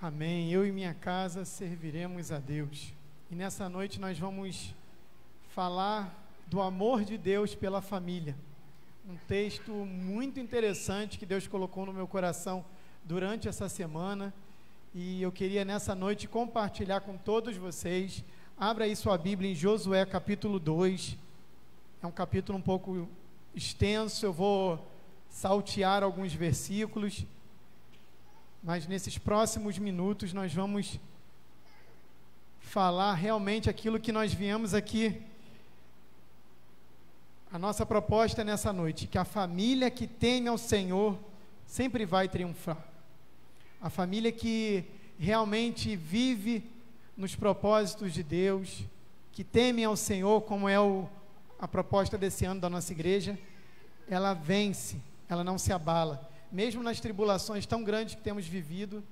Amém. Eu e minha casa serviremos a Deus. E nessa noite nós vamos falar do amor de Deus pela família. Um texto muito interessante que Deus colocou no meu coração durante essa semana. E eu queria nessa noite compartilhar com todos vocês. Abra aí sua Bíblia em Josué capítulo 2. É um capítulo um pouco extenso, eu vou saltear alguns versículos. Mas nesses próximos minutos nós vamos falar realmente aquilo que nós viemos aqui. A nossa proposta nessa noite, que a família que teme ao Senhor sempre vai triunfar. A família que realmente vive nos propósitos de Deus, que teme ao Senhor, como é a proposta desse ano da nossa igreja, ela vence, ela não se abala. Mesmo nas tribulações tão grandes que temos vivido,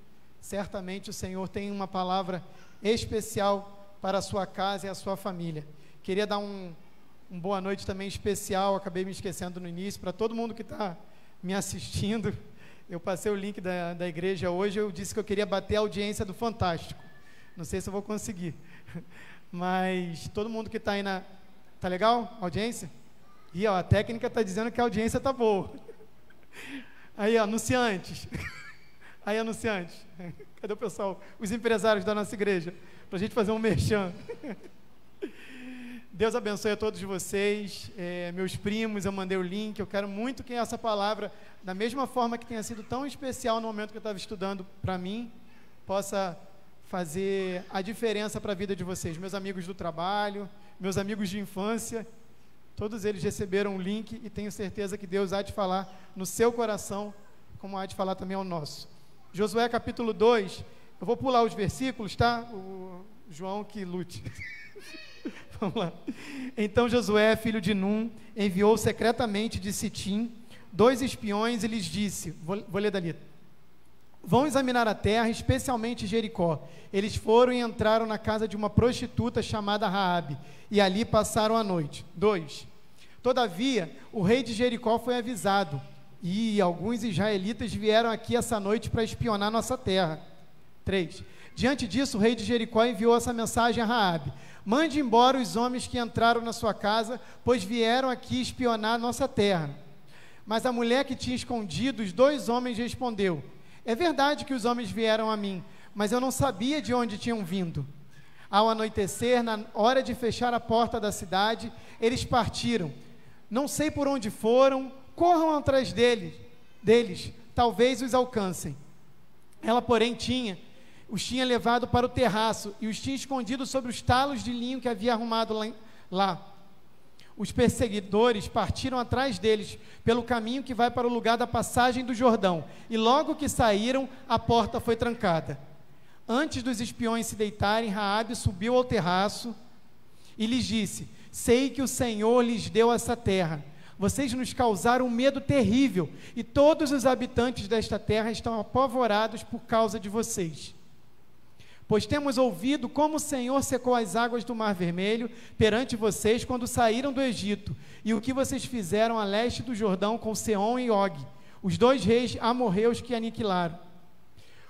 certamente o Senhor tem uma palavra especial para a sua casa e a sua família. Queria dar um boa noite também especial, acabei me esquecendo no início, para todo mundo que está me assistindo. Eu passei o link da igreja hoje, eu disse que eu queria bater a audiência do Fantástico. Não sei se eu vou conseguir, mas todo mundo que está aí Tá legal a audiência? E ó, a técnica está dizendo que a audiência está boa. Aí, ó, anunciantes. Aí, anunciantes. Cadê o pessoal? Os empresários da nossa igreja. Para a gente fazer um merchan. Deus abençoe a todos vocês. Meus primos, eu mandei o link. Eu quero muito que essa palavra, da mesma forma que tenha sido tão especial no momento que eu estava estudando para mim, possa fazer a diferença para a vida de vocês. Meus amigos do trabalho, meus amigos de infância, todos eles receberam um link e tenho certeza que Deus há de falar no seu coração, como há de falar também ao nosso. Josué capítulo 2, eu vou pular os versículos, tá? O João que lute. Vamos lá. Então Josué, filho de Num, enviou secretamente de Sitim 2 espiões e lhes disse, vou ler dali: vão examinar a terra, especialmente Jericó. Eles foram e entraram na casa de uma prostituta chamada Raabe, e ali passaram a noite. 2. Todavia, o rei de Jericó foi avisado, e alguns israelitas vieram aqui essa noite para espionar nossa terra. 3. Diante disso, o rei de Jericó enviou essa mensagem a Raabe: mande embora os homens que entraram na sua casa, pois vieram aqui espionar nossa terra. Mas a mulher que tinha escondido os 2 homens respondeu: é verdade que os homens vieram a mim, mas eu não sabia de onde tinham vindo. Ao anoitecer, na hora de fechar a porta da cidade, eles partiram. Não sei por onde foram, corram atrás deles, talvez os alcancem. Ela, porém, os tinha levado para o terraço e os tinha escondido sobre os talos de linho que havia arrumado lá. Os perseguidores partiram atrás deles pelo caminho que vai para o lugar da passagem do Jordão, e logo que saíram, a porta foi trancada. Antes dos espiões se deitarem, Raabe subiu ao terraço e lhes disse: sei que o Senhor lhes deu essa terra. Vocês nos causaram um medo terrível, e todos os habitantes desta terra estão apavorados por causa de vocês. Pois temos ouvido como o Senhor secou as águas do Mar Vermelho perante vocês quando saíram do Egito, e o que vocês fizeram a leste do Jordão com Seom e Og, os 2 reis amorreus que aniquilaram.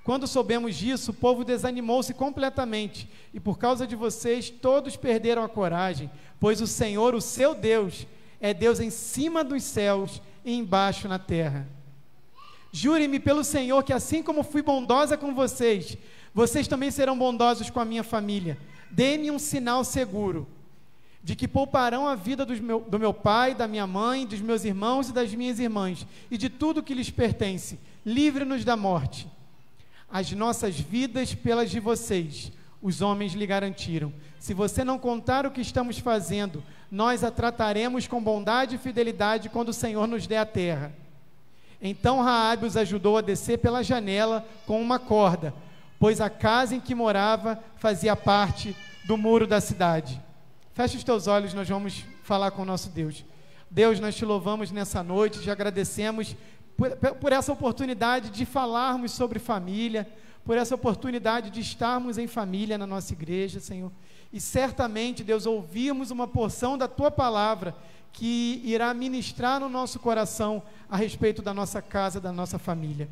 Quando soubemos disso, o povo desanimou-se completamente, e por causa de vocês todos perderam a coragem, pois o Senhor, o seu Deus, é Deus em cima dos céus e embaixo na terra. Jurem-me pelo Senhor que assim como fui bondosa com vocês, vocês também serão bondosos com a minha família. Dê-me um sinal seguro de que pouparão a vida do meu pai, da minha mãe, dos meus irmãos e das minhas irmãs, e de tudo que lhes pertence. Livre-nos da morte. As nossas vidas pelas de vocês, os homens lhe garantiram. Se você não contar o que estamos fazendo, nós a trataremos com bondade e fidelidade quando o Senhor nos der a terra. Então Raabe os ajudou a descer pela janela com uma corda, pois a casa em que morava fazia parte do muro da cidade. Feche os teus olhos, nós vamos falar com o nosso Deus. Deus, nós te louvamos nessa noite, te agradecemos por essa oportunidade de falarmos sobre família, por essa oportunidade de estarmos em família na nossa igreja, Senhor. E certamente, Deus, ouvirmos uma porção da Tua palavra que irá ministrar no nosso coração a respeito da nossa casa, da nossa família.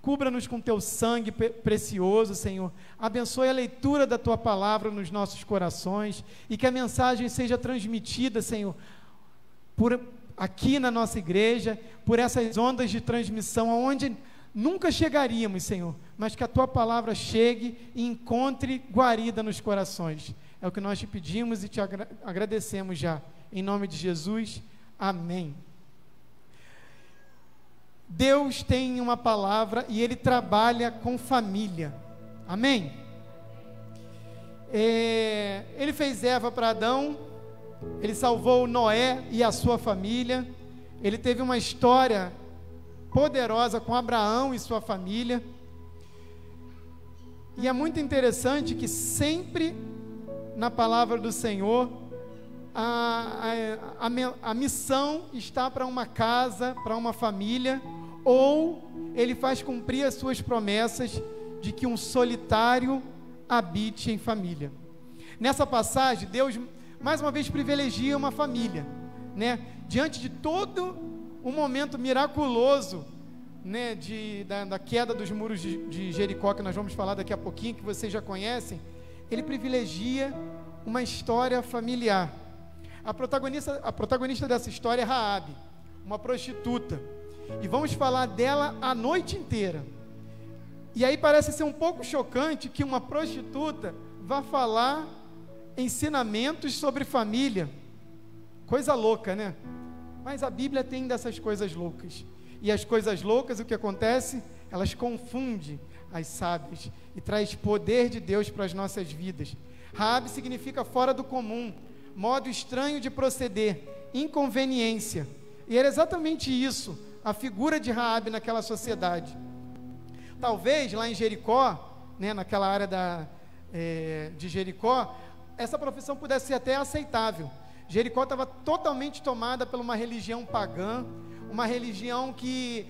Cubra-nos com teu sangue precioso, Senhor. Abençoe a leitura da tua palavra nos nossos corações e que a mensagem seja transmitida, Senhor, aqui na nossa igreja, por essas ondas de transmissão, aonde nunca chegaríamos, Senhor, mas que a tua palavra chegue e encontre guarida nos corações. É o que nós te pedimos e te agradecemos já. Em nome de Jesus, amém. Deus tem uma palavra e Ele trabalha com família. Amém? Ele fez Eva para Adão, Ele salvou Noé e a sua família, Ele teve uma história poderosa com Abraão e sua família. E é muito interessante que sempre na palavra do Senhor a missão está para uma casa, para uma família, ou Ele faz cumprir as suas promessas de que um solitário habite em família. Nessa passagem, Deus mais uma vez privilegia uma família, né? Diante de todo um momento miraculoso, né, da queda dos muros de Jericó, que nós vamos falar daqui a pouquinho, que vocês já conhecem, Ele privilegia uma história familiar. A protagonista dessa história é Raabe, uma prostituta, e vamos falar dela a noite inteira. E aí parece ser um pouco chocante que uma prostituta vá falar ensinamentos sobre família. Coisa louca, né? Mas a Bíblia tem dessas coisas loucas. E as coisas loucas, o que acontece? Elas confundem as sábias e traz poder de Deus para as nossas vidas. Raabe significa fora do comum, modo estranho de proceder, inconveniência. E era exatamente isso, a figura de Raabe naquela sociedade. Talvez lá em Jericó, né, naquela área de Jericó, essa profissão pudesse ser até aceitável. Jericó estava totalmente tomada por uma religião pagã, uma religião que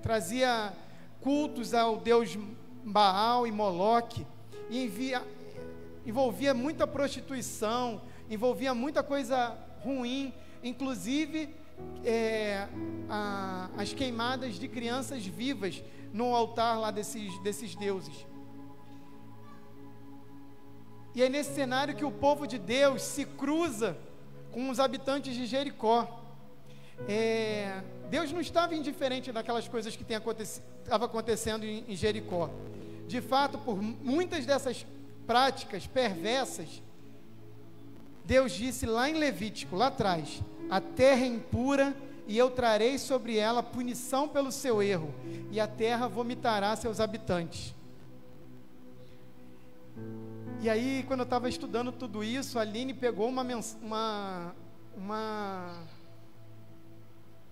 trazia cultos ao deus Baal e Moloque, e envolvia muita prostituição, envolvia muita coisa ruim, inclusive as queimadas de crianças vivas no altar lá desses deuses. E é nesse cenário que o povo de Deus se cruza com os habitantes de Jericó. Deus não estava indiferente daquelas coisas que estava acontecendo em Jericó. De fato, por muitas dessas práticas perversas, Deus disse lá em Levítico, lá atrás: a terra é impura e eu trarei sobre ela punição pelo seu erro, e a terra vomitará seus habitantes. E aí, quando eu estava estudando tudo isso, a Aline pegou uma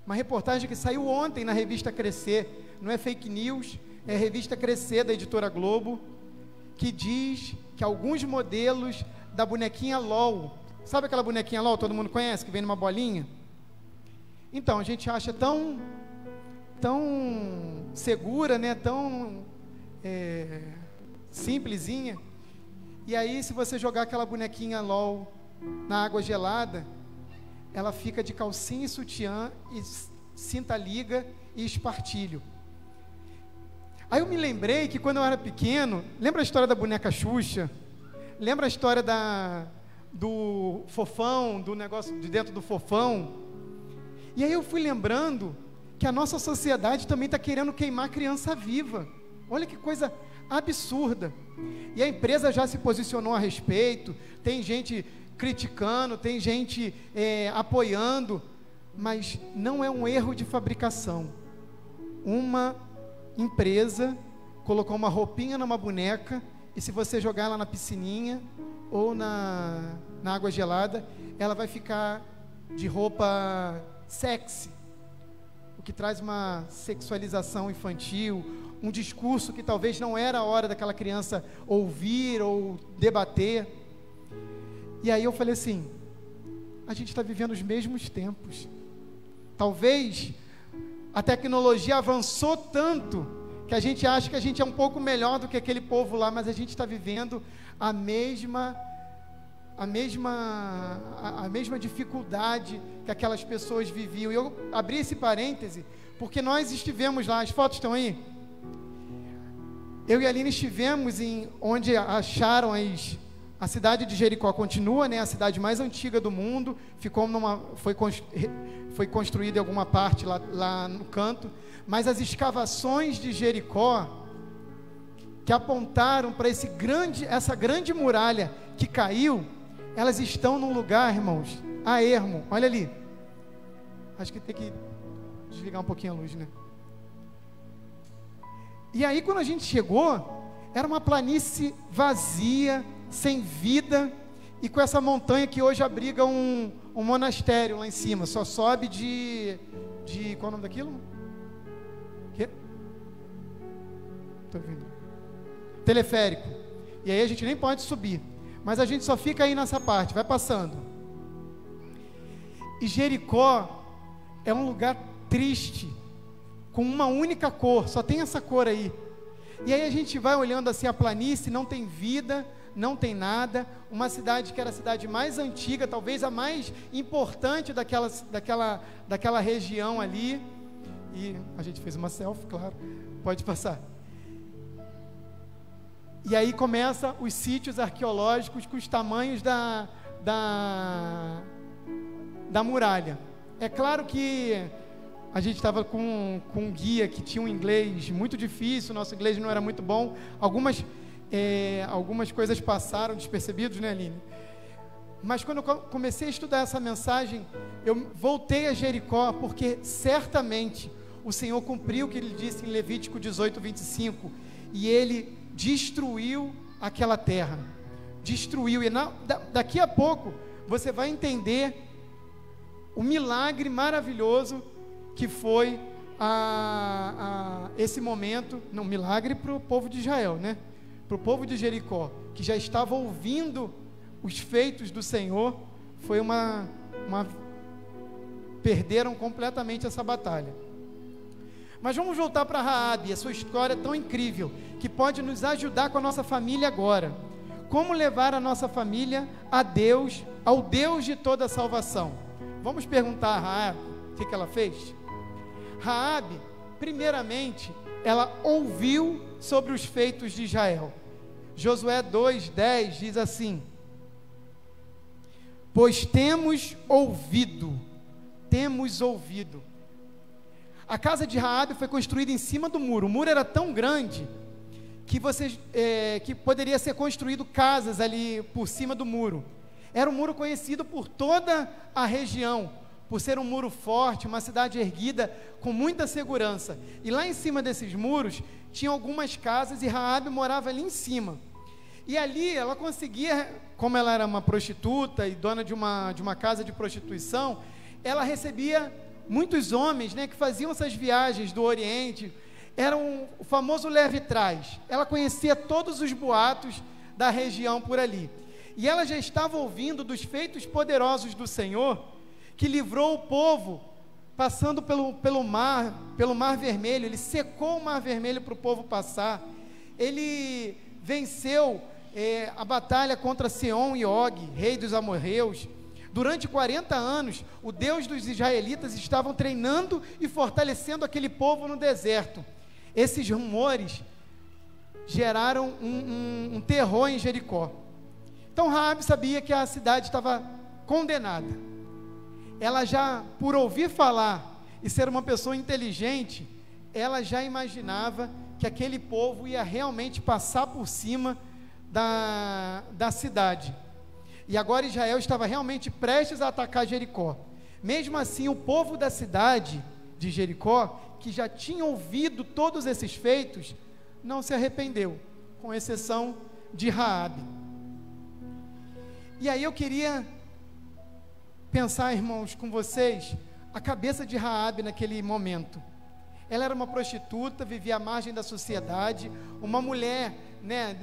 reportagem que saiu ontem na revista Crescer. Não é fake news, é a revista Crescer da editora Globo, que diz que alguns modelos da bonequinha LOL, sabe aquela bonequinha LOL, todo mundo conhece, que vem numa bolinha? Então, a gente acha tão segura, né? Tão simplesinha. E aí, se você jogar aquela bonequinha LOL na água gelada, ela fica de calcinha e sutiã, e cinta liga e espartilho. Aí eu me lembrei que quando eu era pequeno, lembra a história da boneca Xuxa? Lembra a história do fofão, do negócio de dentro do fofão? E aí eu fui lembrando que a nossa sociedade também está querendo queimar criança viva. Olha que coisa absurda. E a empresa já se posicionou a respeito, tem gente criticando, tem gente apoiando, mas não é um erro de fabricação. Uma empresa colocou uma roupinha numa boneca, e se você jogar ela na piscininha ou na água gelada, ela vai ficar de roupa sexy, o que traz uma sexualização infantil, um discurso que talvez não era a hora daquela criança ouvir ou debater. E aí eu falei assim, a gente está vivendo os mesmos tempos. Talvez a tecnologia avançou tanto que a gente acha que a gente é um pouco melhor do que aquele povo lá, mas a gente está vivendo a mesma dificuldade que aquelas pessoas viviam. E eu abri esse parêntese porque nós estivemos lá, as fotos estão aí? Eu e a Aline estivemos onde acharam a cidade de Jericó. Continua, né, a cidade mais antiga do mundo, foi construída em alguma parte lá no canto, mas as escavações de Jericó, que apontaram para essa grande muralha que caiu, elas estão num lugar, irmãos, a ermo, olha ali, acho que tem que desligar um pouquinho a luz, né? E aí quando a gente chegou, era uma planície vazia, sem vida, e com essa montanha que hoje abriga um monastério lá em cima, só sobe qual é o nome daquilo? Quê? Tô ouvindo. Teleférico, e aí a gente nem pode subir, mas a gente só fica aí nessa parte, vai passando. E Jericó é um lugar triste, com uma única cor, só tem essa cor aí. E aí a gente vai olhando assim a planície, não tem vida, não tem nada. Uma cidade que era a cidade mais antiga, talvez a mais importante daquela região ali. E a gente fez uma selfie, claro, pode passar. E aí começa os sítios arqueológicos com os tamanhos da muralha. É claro que a gente estava com um guia que tinha um inglês muito difícil, nosso inglês não era muito bom, algumas coisas passaram despercebidas, né, Aline? Mas quando eu comecei a estudar essa mensagem, eu voltei a Jericó, porque certamente o Senhor cumpriu o que Ele disse em Levítico 18, 25, e Ele destruiu aquela terra, destruiu, e daqui a pouco você vai entender o milagre maravilhoso que foi esse momento, não, milagre para o povo de Israel, né? Para o povo de Jericó, que já estava ouvindo os feitos do Senhor, foi perderam completamente essa batalha. Mas vamos voltar para Raabe, a sua história tão incrível, que pode nos ajudar com a nossa família agora. Como levar a nossa família a Deus, ao Deus de toda a salvação? Vamos perguntar a Raabe o que ela fez? Raabe, primeiramente, ela ouviu sobre os feitos de Israel. Josué 2:10 diz assim: pois temos ouvido. A casa de Raabe foi construída em cima do muro. O muro era tão grande que poderia ser construído casas ali por cima do muro. Era um muro conhecido por toda a região, por ser um muro forte, uma cidade erguida com muita segurança. E lá em cima desses muros tinha algumas casas e Raabe morava ali em cima. E ali ela conseguia, como ela era uma prostituta e dona de uma casa de prostituição, ela recebia muitos homens, né, que faziam essas viagens do Oriente. Era o famoso leve trás. Ela conhecia todos os boatos da região por ali. E ela já estava ouvindo dos feitos poderosos do Senhor, que livrou o povo, passando pelo mar Vermelho. Ele secou o Mar Vermelho para o povo passar. Ele venceu a batalha contra Seom e Og, rei dos amorreus. Durante 40 anos, o Deus dos israelitas estavam treinando e fortalecendo aquele povo no deserto. Esses rumores geraram um terror em Jericó. Então Raabe sabia que a cidade estava condenada. Ela já, por ouvir falar e ser uma pessoa inteligente, ela já imaginava que aquele povo ia realmente passar por cima da cidade. E agora Israel estava realmente prestes a atacar Jericó. Mesmo assim, o povo da cidade de Jericó, que já tinha ouvido todos esses feitos, não se arrependeu, com exceção de Raabe. E aí eu queria pensar, irmãos, com vocês, a cabeça de Raabe naquele momento. Ela era uma prostituta, vivia à margem da sociedade, uma mulher, né,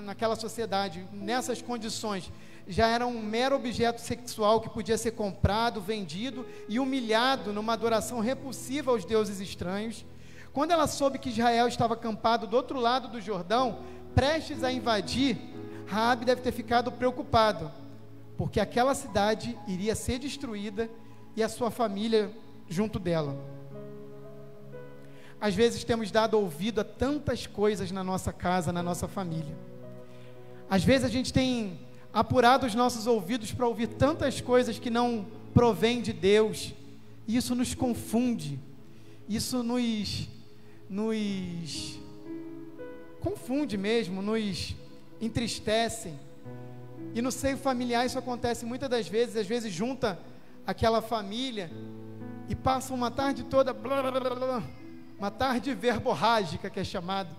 naquela sociedade, nessas condições, já era um mero objeto sexual que podia ser comprado, vendido e humilhado numa adoração repulsiva aos deuses estranhos. Quando ela soube que Israel estava acampado do outro lado do Jordão, prestes a invadir, Raabe deve ter ficado preocupado, porque aquela cidade iria ser destruída e a sua família junto dela. às vezes temos dado ouvido a tantas coisas na nossa casa, na nossa família. Às vezes a gente tem apurado os nossos ouvidos para ouvir tantas coisas que não provém de Deus, e isso nos confunde, isso nos confunde mesmo, nos entristece. E no seio familiar isso acontece muitas das vezes, às vezes junta aquela família e passa uma tarde toda, uma tarde verborrágica que é chamado,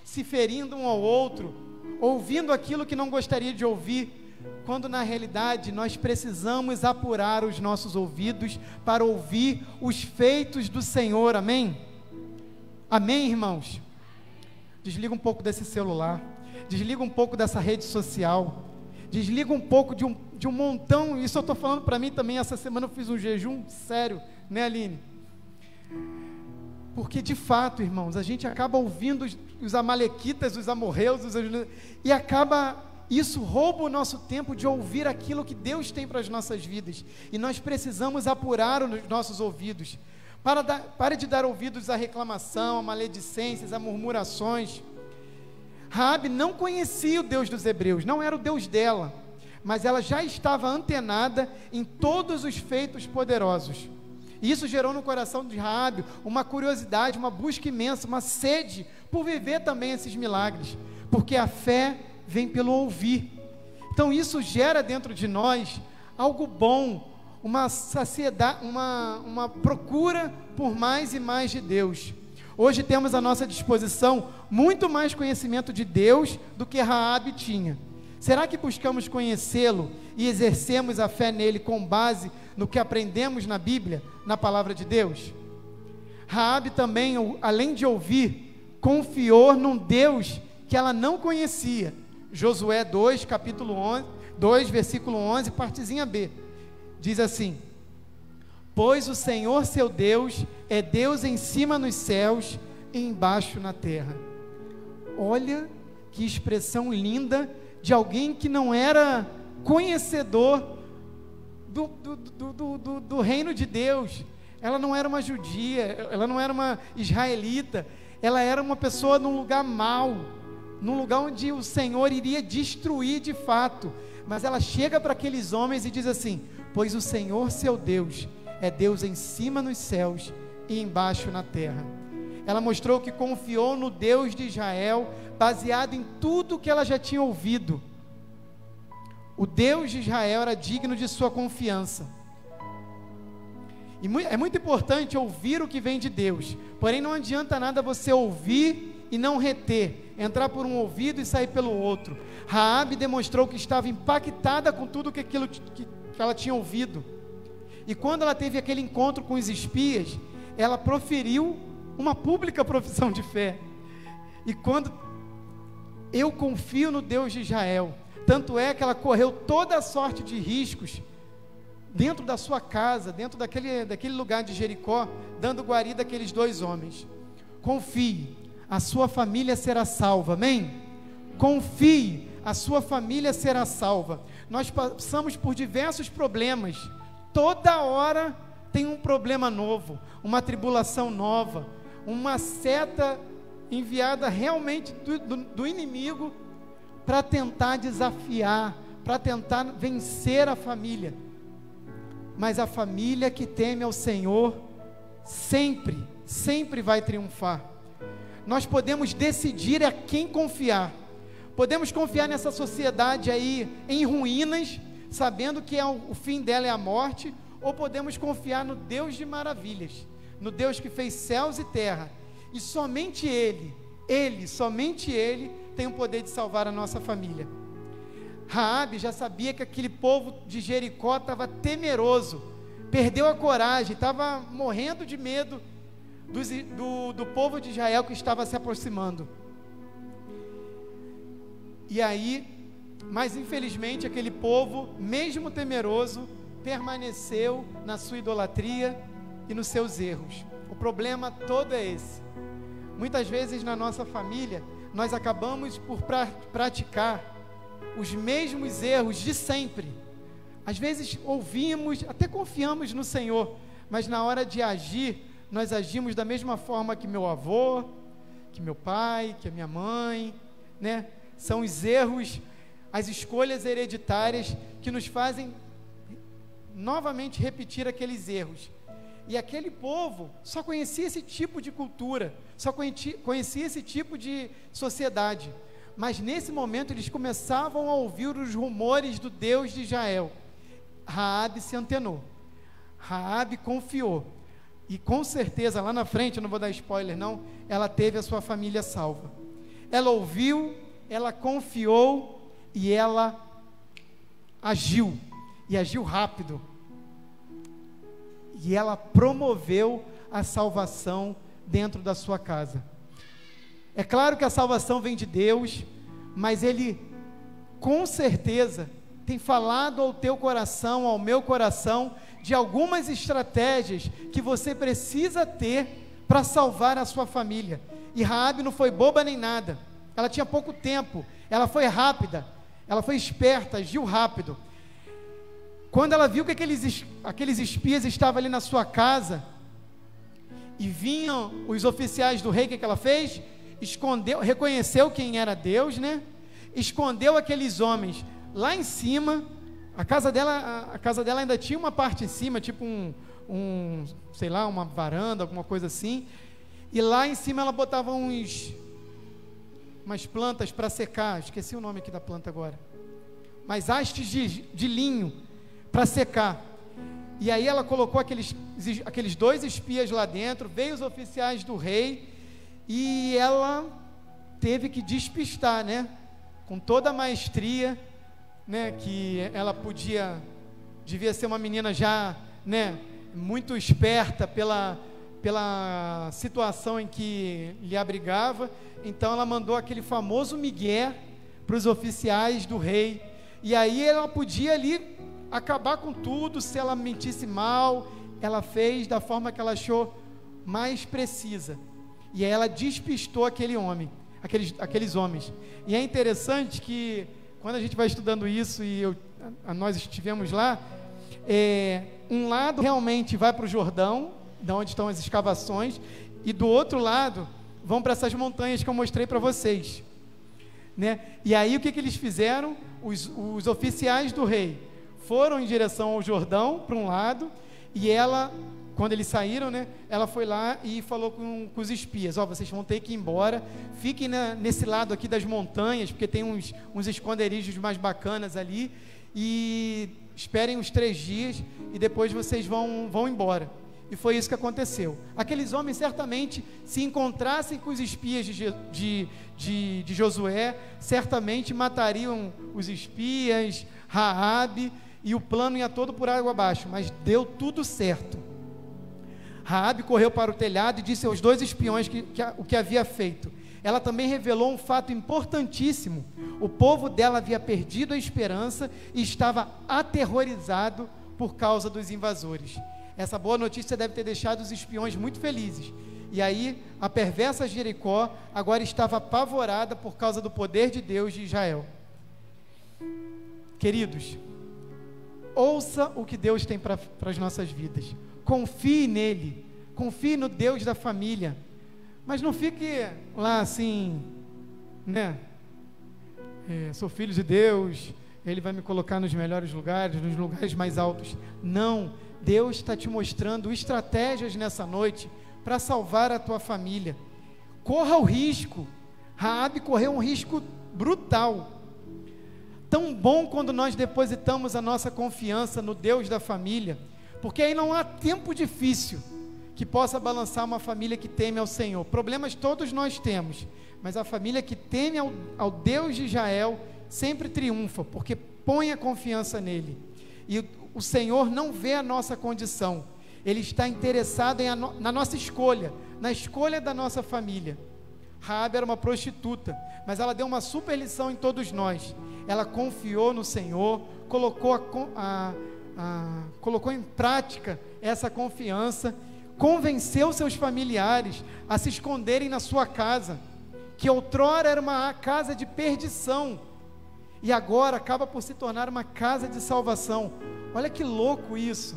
se ferindo um ao outro, ouvindo aquilo que não gostaria de ouvir, quando na realidade nós precisamos apurar os nossos ouvidos para ouvir os feitos do Senhor, amém? Amém, irmãos? Desliga um pouco desse celular, desliga um pouco dessa rede social, desliga um pouco de um montão, isso eu estou falando para mim também, essa semana eu fiz um jejum sério, né, Aline? Porque de fato, irmãos, a gente acaba ouvindo os amalequitas, os amorreus, e acaba, isso rouba o nosso tempo de ouvir aquilo que Deus tem para as nossas vidas, e nós precisamos apurar os nossos ouvidos. Pare de dar ouvidos à reclamação, a maledicências, a murmurações. Raabe não conhecia o Deus dos hebreus, não era o Deus dela, mas ela já estava antenada em todos os feitos poderosos. E isso gerou no coração de Raabe uma curiosidade, uma busca imensa, uma sede por viver também esses milagres, porque a fé vem pelo ouvir. Então isso gera dentro de nós algo bom, uma saciedade, uma procura por mais e mais de Deus. Hoje temos à nossa disposição muito mais conhecimento de Deus do que Raabe tinha. Será que buscamos conhecê-lo e exercemos a fé nele com base no que aprendemos na Bíblia, na palavra de Deus? Raabe também, além de ouvir, confiou num Deus que ela não conhecia. Josué 2, capítulo 11, 2, versículo 11, partezinha B. Diz assim: pois o Senhor seu Deus é Deus em cima nos céus e embaixo na terra. Olha que expressão linda de alguém que não era conhecedor do reino de Deus. Ela não era uma judia, ela não era uma israelita, ela era uma pessoa num lugar mau, num lugar onde o Senhor iria destruir de fato. Mas ela chega para aqueles homens e diz assim: pois o Senhor seu Deus é Deus em cima nos céus e embaixo na terra. Ela mostrou que confiou no Deus de Israel, baseado em tudo que ela já tinha ouvido. O Deus de Israel era digno de sua confiança. E é muito importante ouvir o que vem de Deus, porém não adianta nada você ouvir e não reter, entrar por um ouvido e sair pelo outro. Raabe demonstrou que estava impactada com tudo que ela tinha ouvido. E quando ela teve aquele encontro com os espias, ela proferiu uma pública profissão de fé. E quando eu confio no Deus de Israel, tanto é que ela correu toda a sorte de riscos dentro da sua casa, dentro daquele lugar de Jericó, dando guarida àqueles dois homens. Confie, a sua família será salva, amém? Confie, a sua família será salva. Nós passamos por diversos problemas, toda hora tem um problema novo, uma tribulação nova, uma seta enviada realmente do inimigo para tentar desafiar, para tentar vencer a família. Mas a família que teme ao Senhor sempre vai triunfar. Nós podemos decidir a quem confiar. Podemos confiar nessa sociedade aí em ruínas, sabendo que o fim dela é a morte, ou podemos confiar no Deus de maravilhas, no Deus que fez céus e terra, e somente somente Ele tem o poder de salvar a nossa família. Raabe já sabia que aquele povo de Jericó estava temeroso, perdeu a coragem, estava morrendo de medo do povo de Israel que estava se aproximando. E aí, mas infelizmente aquele povo, mesmo temeroso, permaneceu na sua idolatria e nos seus erros. O problema todo é esse. Muitas vezes na nossa família, nós acabamos por praticar os mesmos erros de sempre. Às vezes ouvimos, até confiamos no Senhor, mas na hora de agir, nós agimos da mesma forma que meu avô, que meu pai, que a minha mãe, né? São os erros, as escolhas hereditárias que nos fazem novamente repetir aqueles erros. E aquele povo só conhecia esse tipo de cultura, só conhecia esse tipo de sociedade. Mas nesse momento eles começavam a ouvir os rumores do Deus de Israel. Raabe se antenou, Raabe confiou, e com certeza lá na frente, eu não vou dar spoiler não, ela teve a sua família salva. Ela ouviu, ela confiou e ela agiu, e agiu rápido, e ela promoveu a salvação dentro da sua casa. É claro que a salvação vem de Deus, mas Ele com certeza tem falado ao teu coração, ao meu coração, de algumas estratégias que você precisa ter para salvar a sua família. E Raabe não foi boba nem nada, ela tinha pouco tempo, ela foi rápida, ela foi esperta, agiu rápido. Quando ela viu que aqueles espias estavam ali na sua casa, e vinham os oficiais do rei, o que ela fez? Escondeu, reconheceu quem era Deus, né? Escondeu aqueles homens lá em cima. A casa dela ainda tinha uma parte em cima, tipo sei lá, uma varanda, alguma coisa assim. E lá em cima ela botava umas plantas para secar. Esqueci o nome aqui da planta agora. Mas hastes de linho para secar. E aí ela colocou aqueles 2 espias lá dentro. Veio os oficiais do rei e ela teve que despistar, né? Com toda a maestria, né, que ela devia ser uma menina já, né, muito esperta pela situação em que lhe abrigava. Então ela mandou aquele famoso migué para os oficiais do rei, e aí ela podia ali acabar com tudo. Se ela mentisse mal, ela fez da forma que ela achou mais precisa, e aí ela despistou aqueles homens. E é interessante que quando a gente vai estudando isso, e nós estivemos lá, um lado realmente vai para o Jordão, de onde estão as escavações, e do outro lado vão para essas montanhas que eu mostrei para vocês, né? E aí o que eles fizeram? Os oficiais do rei foram em direção ao Jordão, para um lado, e ela, quando eles saíram, né, ela foi lá e falou com os espias: vocês vão ter que ir embora, fiquem nesse lado aqui das montanhas, porque tem uns esconderijos mais bacanas ali, e esperem uns 3 dias, e depois vocês vão embora. E foi isso que aconteceu. Aqueles homens certamente, se encontrassem com os espias de Josué, certamente matariam os espias, Raabe, e o plano ia todo por água abaixo, mas deu tudo certo. Raabe correu para o telhado e disse aos 2 espiões o que havia feito. Ela também revelou um fato importantíssimo: o povo dela havia perdido a esperança e estava aterrorizado por causa dos invasores. Essa boa notícia deve ter deixado os espiões muito felizes. E aí a perversa Jericó agora estava apavorada por causa do poder de Deus de Israel. Queridos, ouça o que Deus tem para as nossas vidas. Confie nele, confie no Deus da família, mas não fique lá assim, né? Sou filho de Deus, Ele vai me colocar nos melhores lugares, nos lugares mais altos. Não, Deus está te mostrando estratégias nessa noite para salvar a tua família. Corra o risco. Raabe correu um risco brutal. Tão bom quando nós depositamos a nossa confiança no Deus da família, porque aí não há tempo difícil que possa balançar uma família que teme ao Senhor. Problemas todos nós temos, mas a família que teme ao Deus de Israel sempre triunfa, porque põe a confiança nele. E o Senhor não vê a nossa condição, Ele está interessado na nossa escolha, na escolha da nossa família. Raabe era uma prostituta, mas ela deu uma super lição em todos nós. Ela confiou no Senhor, colocou em prática essa confiança, convenceu seus familiares a se esconderem na sua casa, que outrora era uma casa de perdição, e agora acaba por se tornar uma casa de salvação. Olha que louco isso.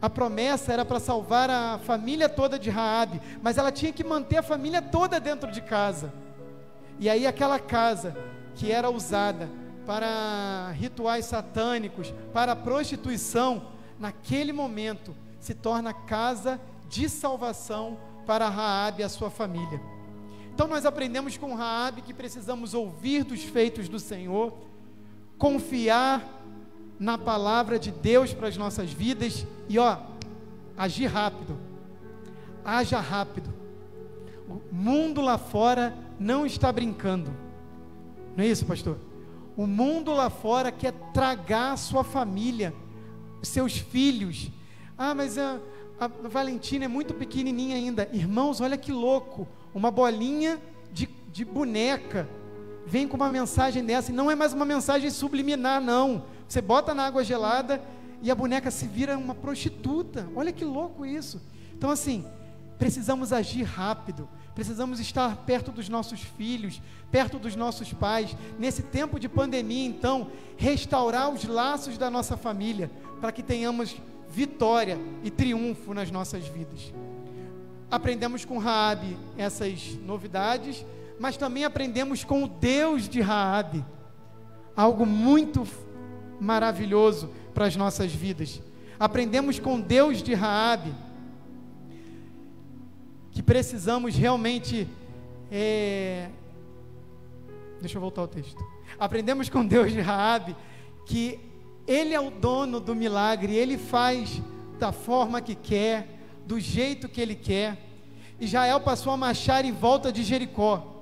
A promessa era para salvar a família toda de Raabe, mas ela tinha que manter a família toda dentro de casa. E aí aquela casa que era usada para rituais satânicos, para prostituição, naquele momento se torna casa de salvação para Raabe e a sua família. Então nós aprendemos com Raabe que precisamos ouvir dos feitos do Senhor, confiar na palavra de Deus para as nossas vidas e agir rápido, haja rápido. O mundo lá fora não está brincando, não é isso, pastor? O mundo lá fora quer tragar a sua família, seus filhos. Mas a Valentina é muito pequenininha ainda. Irmãos, olha que louco, uma bolinha de boneca vem com uma mensagem dessa, e não é mais uma mensagem subliminar, não. Você bota na água gelada e a boneca se vira uma prostituta. Olha que louco isso. Então assim, precisamos agir rápido, precisamos estar perto dos nossos filhos, perto dos nossos pais, nesse tempo de pandemia. Então, restaurar os laços da nossa família, para que tenhamos vitória e triunfo nas nossas vidas. Aprendemos com Raabe essas novidades, mas também aprendemos com o Deus de Raabe, algo muito maravilhoso para as nossas vidas. Aprendemos com Deus de Raabe que precisamos realmente deixa eu voltar ao texto. Aprendemos com Deus de Raabe que Ele é o dono do milagre, Ele faz da forma que quer, do jeito que Ele quer. Israel passou a marchar em volta de Jericó.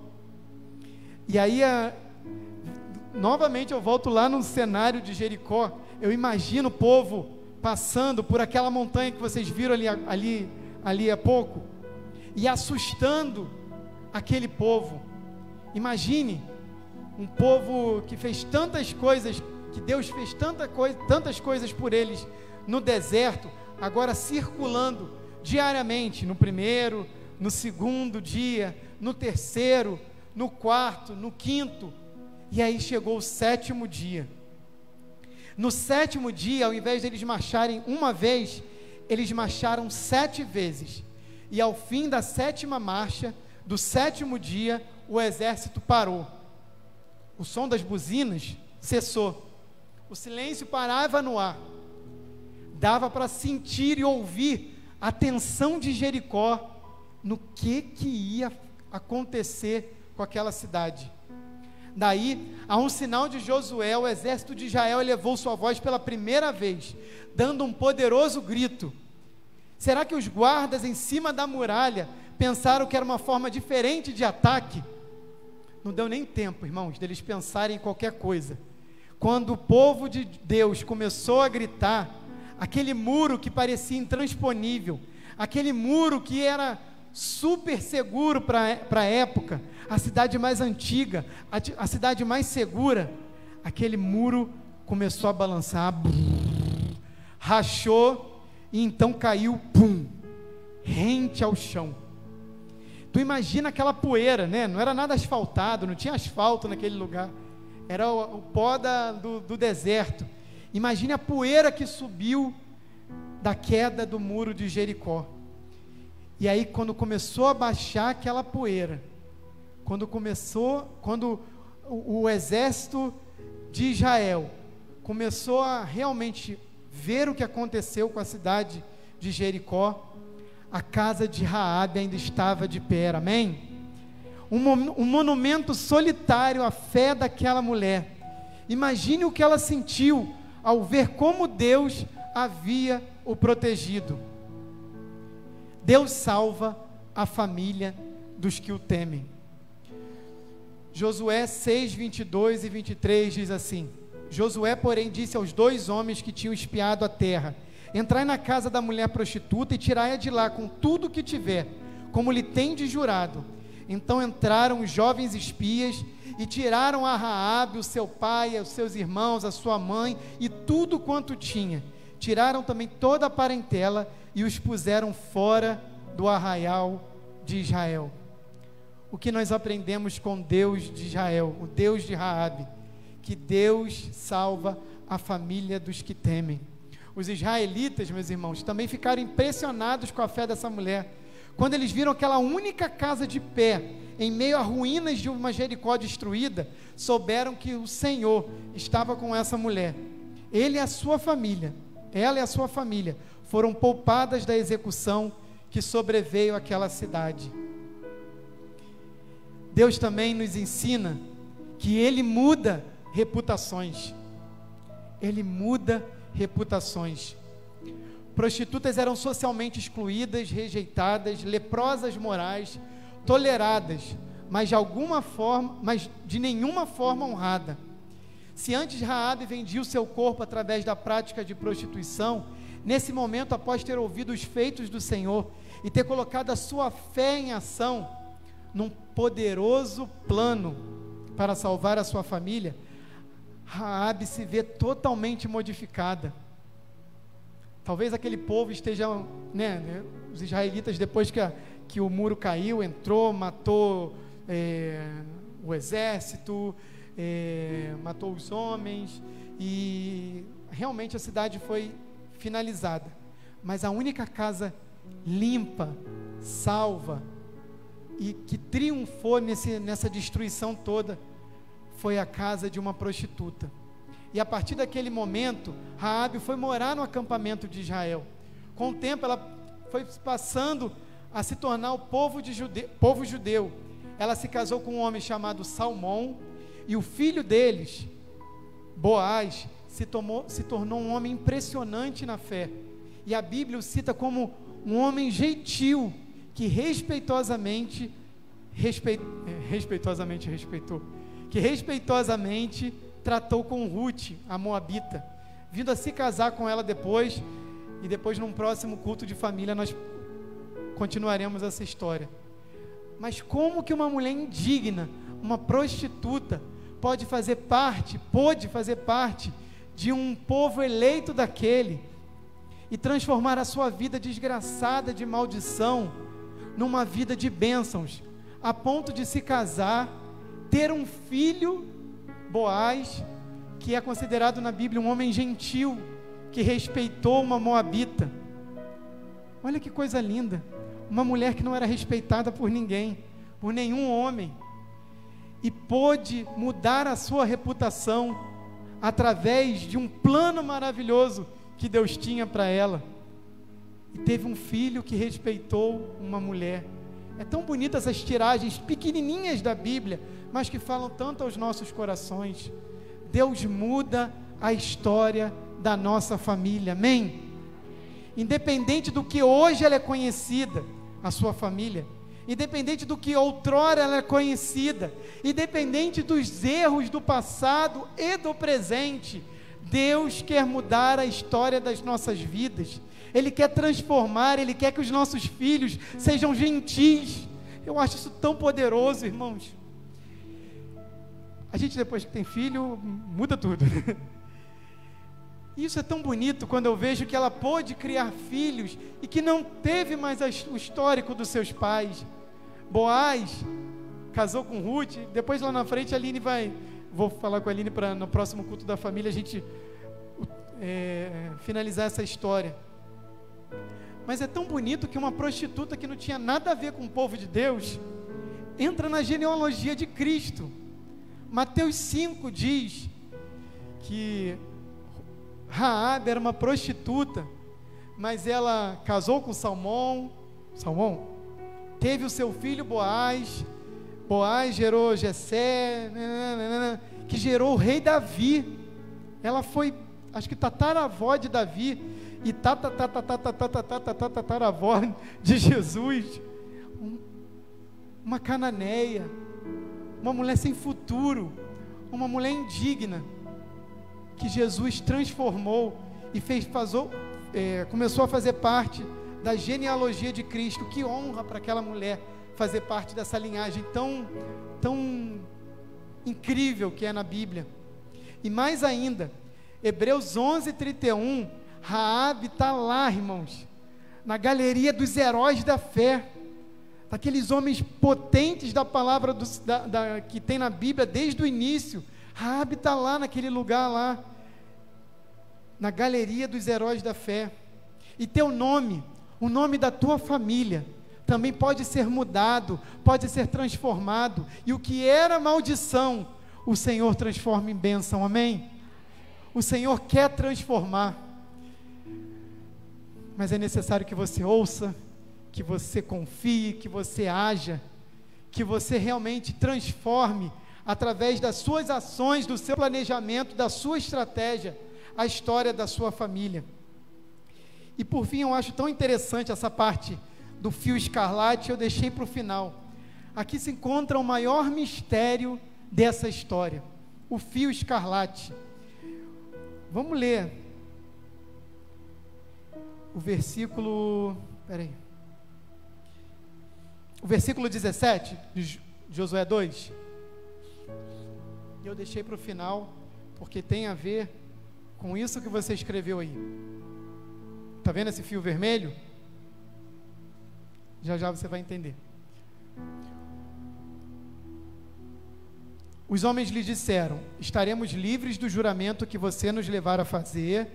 E aí novamente eu volto lá no cenário de Jericó. Eu imagino o povo passando por aquela montanha que vocês viram ali há pouco, e assustando aquele povo. Imagine um povo que fez tantas coisas, que Deus fez tantas coisas por eles no deserto, agora circulando diariamente, no primeiro, no segundo dia, no terceiro, no quarto, no quinto. E aí chegou o sétimo dia. No sétimo dia, ao invés de eles marcharem uma vez, eles marcharam 7 vezes. E ao fim da 7ª marcha, do 7º dia, o exército parou. O som das buzinas cessou. O silêncio parava no ar. Dava para sentir e ouvir a tensão de Jericó no que ia acontecer com aquela cidade. Daí, a um sinal de Josué, o exército de Israel elevou sua voz pela primeira vez, dando um poderoso grito. Será que os guardas em cima da muralha pensaram que era uma forma diferente de ataque? Não deu nem tempo, irmãos, deles pensarem em qualquer coisa. Quando o povo de Deus começou a gritar, aquele muro que parecia intransponível, aquele muro que era super seguro para a época, a cidade mais antiga, a cidade mais segura, aquele muro começou a balançar, rachou, e então caiu, rente ao chão. Tu imagina aquela poeira, né? Não era nada asfaltado, não tinha asfalto naquele lugar, era o pó do deserto. Imagine a poeira que subiu da queda do muro de Jericó. E aí, quando começou a baixar aquela poeira, quando o exército de Israel começou a realmente ver o que aconteceu com a cidade de Jericó, a casa de Raabe ainda estava de pé, amém? Um monumento solitário à fé daquela mulher. Imagine o que ela sentiu ao ver como Deus havia o protegido. Deus salva a família dos que o temem. Josué 6, 22 e 23 diz assim: Josué, porém, disse aos 2 homens que tinham espiado a terra: entrai na casa da mulher prostituta e tirai-a de lá com tudo o que tiver, como lhe tendes jurado. Então entraram os jovens espias e tiraram a Raabe, o seu pai, os seus irmãos, a sua mãe e tudo quanto tinha. Tiraram também toda a parentela e os puseram fora do arraial de Israel. O que nós aprendemos com Deus de Israel, o Deus de Raabe? Que Deus salva a família dos que temem. os israelitas, meus irmãos, também ficaram impressionados com a fé dessa mulher. Quando eles viram aquela única casa de pé, em meio a ruínas de uma Jericó destruída, souberam que o Senhor estava com essa mulher. Ele e a sua família, ela e a sua família, foram poupadas da execução que sobreveio àquela cidade. Deus também nos ensina que Ele muda reputações. Ele muda reputações. Prostitutas eram socialmente excluídas, rejeitadas, leprosas morais, toleradas, mas de nenhuma forma honrada. Se antes Raabe vendia o seu corpo através da prática de prostituição, nesse momento, após ter ouvido os feitos do Senhor e ter colocado a sua fé em ação, num poderoso plano para salvar a sua família, Raabe se vê totalmente modificada. Talvez aquele povo esteja, os israelitas, depois que o muro caiu, entrou, matou o exército, matou os homens, e realmente a cidade foi finalizada. Mas a única casa limpa, salva, e que triunfou nessa destruição toda, foi a casa de uma prostituta. E a partir daquele momento, Raabe foi morar no acampamento de Israel. Com o tempo, ela foi passando a se tornar o povo judeu. Ela se casou com um homem chamado Salmão, e o filho deles, Boaz, se tornou um homem impressionante na fé. E a Bíblia o cita como um homem gentil, que respeitosamente tratou com Ruth, a moabita, vindo a se casar com ela depois, e depois num próximo culto de família nós continuaremos essa história. Mas como que uma mulher indigna, uma prostituta, pôde fazer parte de um povo eleito daquele, e transformar a sua vida desgraçada de maldição, numa vida de bênçãos, a ponto de se casar, ter um filho, Boaz, que é considerado na Bíblia um homem gentil, que respeitou uma moabita. Olha que coisa linda, uma mulher que não era respeitada por ninguém, por nenhum homem, e pôde mudar a sua reputação, através de um plano maravilhoso, que Deus tinha para ela, e teve um filho que respeitou uma mulher. É tão bonita essas tiragens pequenininhas da Bíblia, mas que falam tanto aos nossos corações. Deus muda a história da nossa família, amém? Independente do que hoje ela é conhecida, a sua família, independente do que outrora ela é conhecida, independente dos erros do passado e do presente, Deus quer mudar a história das nossas vidas. Ele quer transformar, Ele quer que os nossos filhos sejam gentis. Eu acho isso tão poderoso, irmãos. A gente, depois que tem filho, muda tudo. Isso é tão bonito quando eu vejo que ela pôde criar filhos e que não teve mais o histórico dos seus pais. Boaz casou com Ruth. Depois lá na frente a Aline vou falar com a Aline para no próximo culto da família a gente finalizar essa história. Mas é tão bonito que uma prostituta que não tinha nada a ver com o povo de Deus entra na genealogia de Cristo. Mateus 5 diz que Raabe era uma prostituta, mas ela casou com Salmão, teve o seu filho Boaz gerou Jessé, que gerou o rei Davi. Ela foi, acho que tataravó de Davi, e tataravó de Jesus, uma cananeia, uma mulher sem futuro, uma mulher indigna, que Jesus transformou e começou a fazer parte da genealogia de Cristo. Que honra para aquela mulher fazer parte dessa linhagem tão incrível que é na Bíblia. E mais ainda, Hebreus 11:31, Raabe está lá, irmãos, na galeria dos heróis da fé, daqueles homens potentes da palavra que tem na Bíblia desde o início. Raabe está lá naquele lugar lá, na galeria dos heróis da fé. E teu nome, o nome da tua família, também pode ser mudado, pode ser transformado. E o que era maldição, o Senhor transforma em bênção, amém? O Senhor quer transformar. Mas é necessário que você ouça, que você confie, que você haja, que você realmente transforme, através das suas ações, do seu planejamento, da sua estratégia, a história da sua família. E por fim, eu acho tão interessante essa parte do fio escarlate, eu deixei para o final. Aqui se encontra o maior mistério dessa história, o fio escarlate. Vamos ler o versículo, o versículo 17 de Josué 2. Eu deixei para o final, porque tem a ver com isso que você escreveu aí. Está vendo esse fio vermelho? Já já você vai entender. Os homens lhe disseram: estaremos livres do juramento que você nos levar a fazer,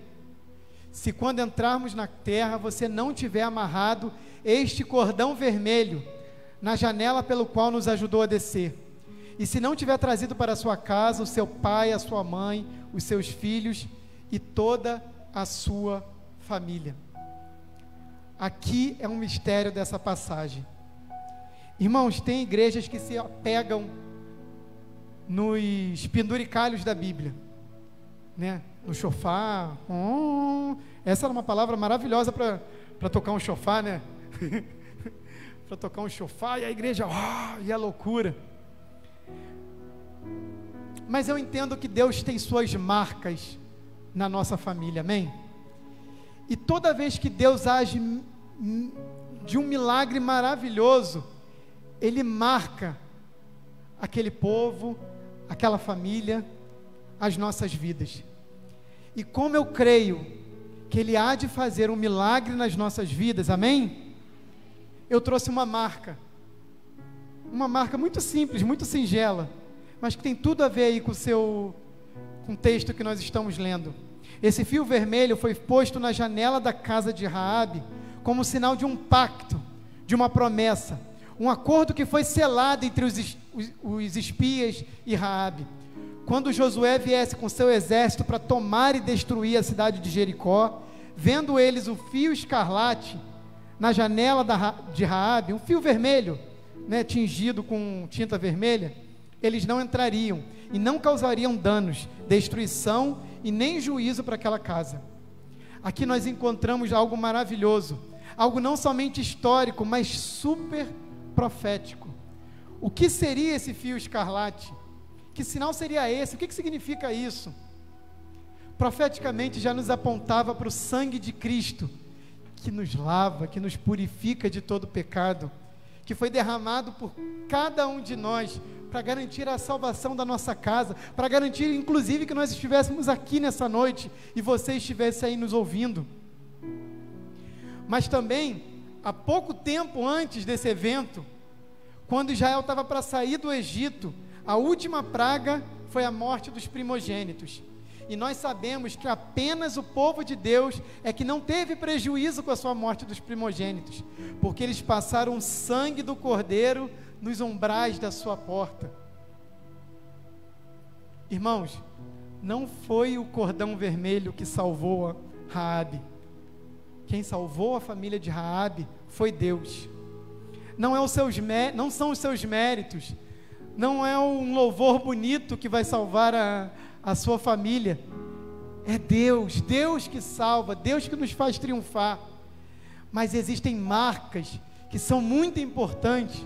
se quando entrarmos na terra você não tiver amarrado este cordão vermelho na janela pelo qual nos ajudou a descer, e se não tiver trazido para a sua casa o seu pai, a sua mãe, os seus filhos e toda a sua família. Aqui é um mistério dessa passagem. Irmãos, tem igrejas que se apegam nos penduricalhos da Bíblia, né? No chofar. Essa era uma palavra maravilhosa para tocar um chofar, né? Para tocar um chofar e a igreja, e a loucura. Mas eu entendo que Deus tem suas marcas na nossa família, amém? E toda vez que Deus age de um milagre maravilhoso, Ele marca aquele povo, aquela família, as nossas vidas. E como eu creio que Ele há de fazer um milagre nas nossas vidas, amém? Eu trouxe uma marca muito simples, muito singela, mas que tem tudo a ver aí com o texto que nós estamos lendo. Esse fio vermelho foi posto na janela da casa de Raabe, como sinal de um pacto, de uma promessa, um acordo que foi selado entre os espias e Raabe. Quando Josué viesse com seu exército para tomar e destruir a cidade de Jericó, vendo eles o fio escarlate na janela de Raabe, um fio vermelho, né, tingido com tinta vermelha, eles não entrariam e não causariam danos, destruição e nem juízo para aquela casa. Aqui nós encontramos algo maravilhoso, algo não somente histórico, mas super profético. O que seria esse fio escarlate? Que sinal seria esse? O que significa isso? Profeticamente já nos apontava para o sangue de Cristo, que nos lava, que nos purifica de todo pecado, que foi derramado por cada um de nós, para garantir a salvação da nossa casa, para garantir inclusive que nós estivéssemos aqui nessa noite, e você estivesse aí nos ouvindo. Mas também, há pouco tempo antes desse evento, quando Israel estava para sair do Egito, a última praga foi a morte dos primogênitos. E nós sabemos que apenas o povo de Deus é que não teve prejuízo com a sua morte dos primogênitos, porque eles passaram o sangue do Cordeiro nos umbrais da sua porta. Irmãos, não foi o cordão vermelho que salvou Raabe. Quem salvou a família de Raabe foi Deus. Não são os seus méritos, não é um louvor bonito que vai salvar a sua família. É Deus que salva, Deus que nos faz triunfar. Mas existem marcas que são muito importantes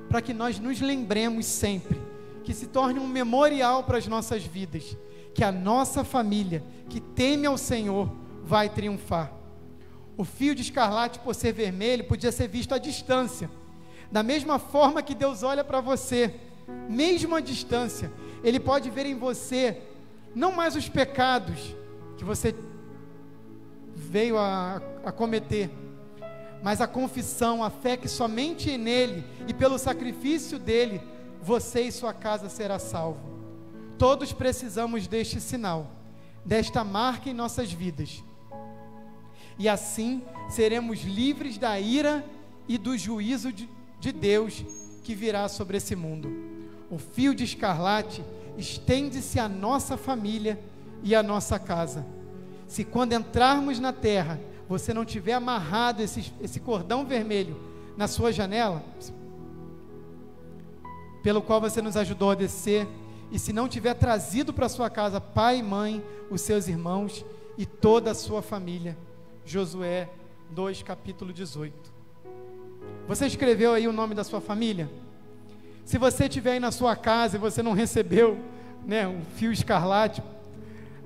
para que nós nos lembremos sempre, que se torne um memorial para as nossas vidas, que a nossa família, que teme ao Senhor, vai triunfar. O fio de escarlate, por ser vermelho, podia ser visto à distância, da mesma forma que Deus olha para você, mesmo à distância, Ele pode ver em você, não mais os pecados que você veio a cometer, mas a confissão, a fé que somente nele e pelo sacrifício dele, você e sua casa será salvo. Todos precisamos deste sinal, desta marca em nossas vidas. E assim seremos livres da ira e do juízo de Deus que virá sobre esse mundo. O fio de escarlate estende-se à nossa família e à nossa casa. Se quando entrarmos na terra, você não tiver amarrado esse cordão vermelho na sua janela, pelo qual você nos ajudou a descer, e se não tiver trazido para sua casa pai e mãe, os seus irmãos e toda a sua família. Josué 2, capítulo 18. Você escreveu aí o nome da sua família? Se você estiver aí na sua casa e você não recebeu, né, um fio escarlate,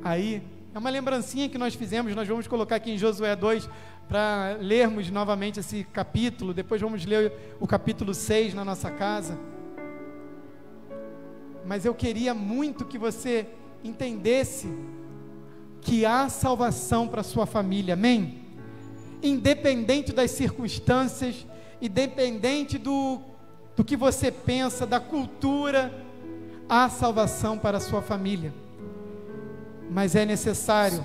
aí é uma lembrancinha que nós fizemos. Nós vamos colocar aqui em Josué 2 para lermos novamente esse capítulo. Depois vamos ler o capítulo 6 na nossa casa. Mas eu queria muito que você entendesse que há salvação para a sua família, amém? Independente das circunstâncias, independente do que você pensa, da cultura, há salvação para a sua família. Mas é necessário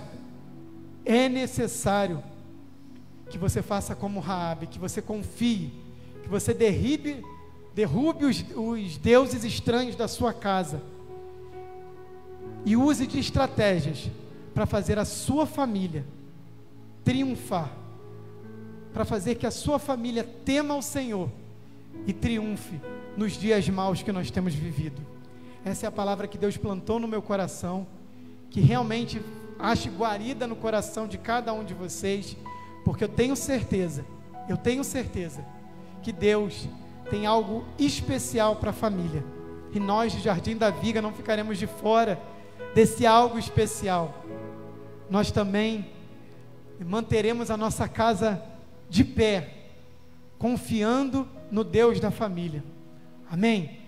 que você faça como Raabe, que você confie, que você derrube os deuses estranhos da sua casa e use de estratégias para fazer a sua família triunfar, para fazer que a sua família tema o Senhor e triunfe nos dias maus que nós temos vivido. Essa é a palavra que Deus plantou no meu coração, que realmente ache guarida no coração de cada um de vocês, porque eu tenho certeza que Deus tem algo especial para a família, e nós de Jardim da Viga não ficaremos de fora desse algo especial. Nós também manteremos a nossa casa de pé, confiando no Deus da família. Amém?